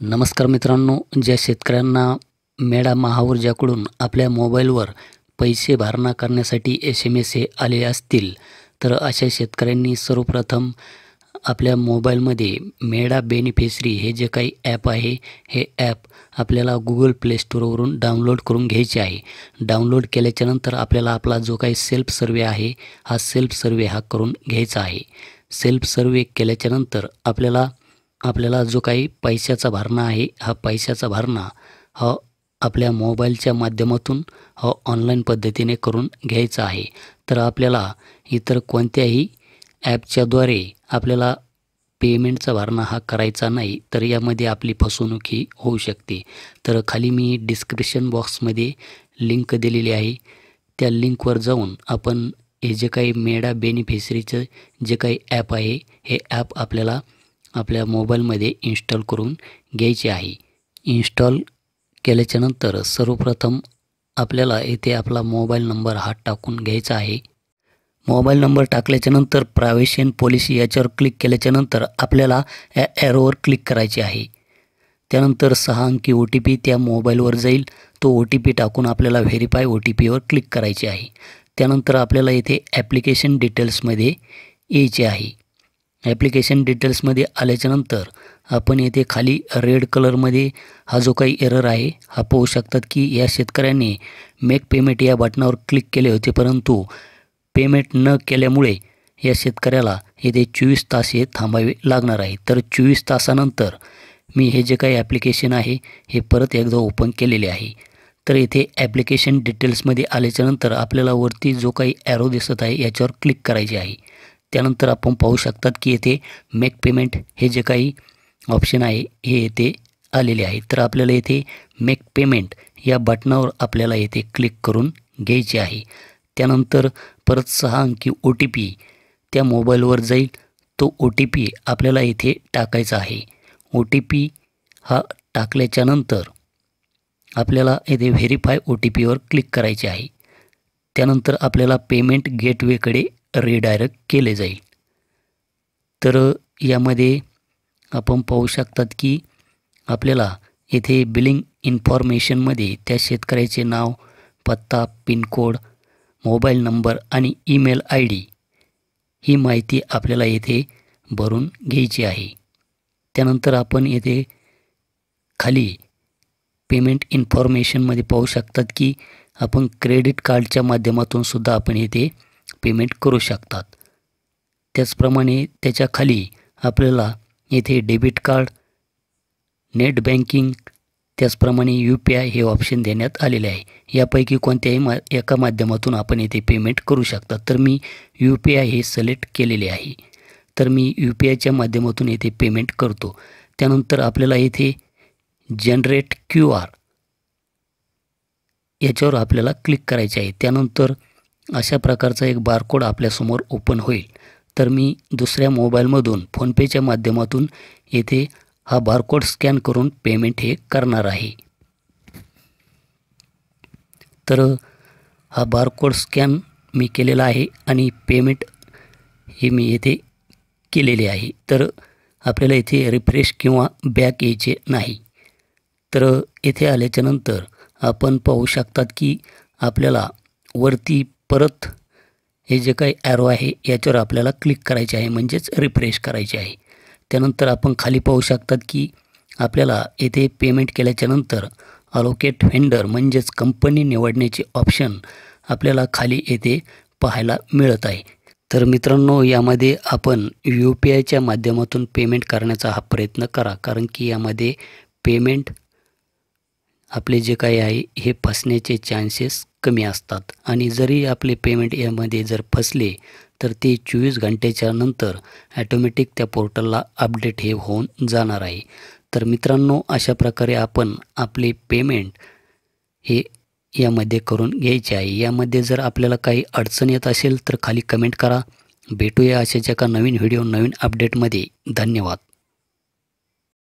नमस्कार मित्रांनो, ज्या शेतकऱ्यांना मेडा महाऊर्जाकडून आपल्या मोबाईलवर पैसे भरणा करण्यासाठी SMS हे आले असतील, तर अशा शेतकऱ्यांनी सर्वप्रथम आपल्या मोबाईलमध्ये मेडा बेनिफिशरी हे जे काही ॲप आहे, हे ॲप आपल्याला Google Play Storeवरून डाउनलोड करून घ्यायचे आहे. डाउनलोड केल्याच्यानंतर आपल्याला आपला जो काही सेल्फ सर्वे आहे, हा सेल्फ सर्वे करून घ्यायचा आहे. सेल्फ सर्वे केल्याच्यानंतर आपल्याला जो काही पैशाचा भरणा आहे, हा पैशाचा भरणा हा आपल्या मोबाईलच्या माध्यमातून ऑनलाईन पद्धतीने करून घ्यायचा आहे. तर आपल्याला इतर कोणत्याही ॲपच्याद्वारे आपल्याला पेमेंटचा भरणा हा करायचा नाही, तर यामध्ये आपली फसवणूक ही होऊ शकते. तर खाली मी डिस्क्रिप्शन बॉक्समध्ये लिंक दिलेली आहे. त्या लिंकवर जाऊन आपण हे जे काही मेडा बेनिफिशरीचं जे काही ॲप आहे, हे ॲप आपल्याला आपल्या मोबाईलमध्ये इन्स्टॉल करून घ्यायचे आहे. इन्स्टॉल केल्याच्यानंतर सर्वप्रथम आपल्याला येथे आपला मोबाईल नंबर हा टाकून घ्यायचा आहे. मोबाईल नंबर टाकल्याच्यानंतर प्रायव्हेसी अँड पॉलिसी याच्यावर क्लिक केल्याच्यानंतर आपल्याला या ॲरोवर क्लिक करायचे आहे. त्यानंतर 6 अंकी OTP त्या मोबाईलवर जाईल. तो OTP टाकून आपल्याला व्हेरीफाय OTPवर क्लिक करायचे आहे. त्यानंतर आपल्याला येथे ॲप्लिकेशन डिटेल्समध्ये यायचे आहे. ॲप्लिकेशन डिटेल्समध्ये आल्याच्यानंतर आपण येथे खाली रेड कलरमध्ये हा जो काही एरर आहे, हा पाहू शकतात की या शेतकऱ्यांनी मेक पेमेंट या बटनावर क्लिक केले होते, परंतु पेमेंट न केल्यामुळे या शेतकऱ्याला येथे 24 तास हे थांबावे लागणार आहे. तर 24 तासानंतर मी हे जे काही ॲप्लिकेशन आहे, हे परत एकदा ओपन केलेले आहे. तर येथे ॲप्लिकेशन डिटेल्समध्ये आल्याच्यानंतर आपल्याला वरती जो काही ॲरो दिसत आहे, याच्यावर क्लिक करायचे आहे. त्यानंतर आपण पाहू शकतात की येथे मेक पेमेंट हे जे काही ऑप्शन आहे, हे येथे आलेले आहे. तर आपल्याला येथे मेक पेमेंट या बटनावर आपल्याला येथे क्लिक करून घ्यायचे आहे. त्यानंतर परत 6 अंकी OTP त्या मोबाईलवर जाईल. तो OTP आपल्याला इथे टाकायचा आहे. OTP हा टाकल्याच्यानंतर आपल्याला येथे व्हेरीफाय OTPवर क्लिक करायचे आहे. त्यानंतर आपल्याला पेमेंट गेटवेकडे रिडायरेक्ट केले जाईल. तर यामध्ये आपण पाहू शकतात की आपल्याला येथे बिलिंग इन्फॉर्मेशनमध्ये त्या शेतकऱ्याचे नाव, पत्ता, पिनकोड, मोबाईल नंबर आणि ईमेल ID ही माहिती आपल्याला येथे भरून घ्यायची आहे. त्यानंतर आपण येथे खाली पेमेंट इन्फॉर्मेशनमध्ये पाहू शकतात की आपण क्रेडिट कार्डच्या माध्यमातून सुद्धा आपण येथे पेमेंट करू शकतात. त्याचप्रमाणे त्याच्या खाली आपल्याला येथे डेबिट कार्ड, नेट बँकिंग, त्याचप्रमाणे UPI हे ऑप्शन देण्यात आलेले आहे. यापैकी कोणत्याही एका माध्यमातून आपण येथे पेमेंट करू शकता. तर मी UPI हे सिलेक्ट केलेले आहे. तर मी UPIच्या माध्यमातून येथे पेमेंट करतो. त्यानंतर आपल्याला येथे जनरेट QR याच्यावर आपल्याला क्लिक करायचे आहे. त्यानंतर अशा प्रकारचा एक बारकोड आपल्यासमोर ओपन होईल. तर मी दुसऱ्या मोबाईलमधून फोनपेच्या माध्यमातून येथे हा बारकोड स्कॅन करून पेमेंट हे करणार आहे. तर हा बारकोड स्कॅन मी केलेला आहे आणि पेमेंट हे मी येथे केलेले आहे. तर आपल्याला येथे रिफ्रेश किंवा बॅक यायचे नाही. तर येथे आल्याच्यानंतर आपण पाहू शकतात की आपल्याला वरती परत हे जे काही ॲरो आहे, याच्यावर आपल्याला क्लिक करायचे आहे, म्हणजेच रिफ्रेश करायचे आहे. त्यानंतर आपण खाली पाहू शकतात की आपल्याला येथे पेमेंट केल्याच्यानंतर अलोकेट व्हेंडर म्हणजेच कंपनी निवडण्याचे ऑप्शन आपल्याला खाली येथे पाहायला मिळत आहे. तर मित्रांनो, यामध्ये आपण UPIच्या माध्यमातून पेमेंट करण्याचा हा प्रयत्न करा, कारण की यामध्ये पेमेंट आपले जे काही आहे हे फसण्याचे चान्सेस कमी असतात. आणि जरी आपले पेमेंट यामध्ये जर फसले, तर ते 24 घंटेच्या नंतर ॲटोमॅटिक त्या पोर्टलला अपडेट हे होऊन जाणार आहे. तर मित्रांनो, अशा प्रकारे आपण आपले पेमेंट हे यामध्ये करून घ्यायचे आहे. यामध्ये जर आपल्याला काही अडचण येत असेल तर खाली कमेंट करा. भेटूया अशाच एका नवीन व्हिडिओ, नवीन अपडेटमध्ये. धन्यवाद.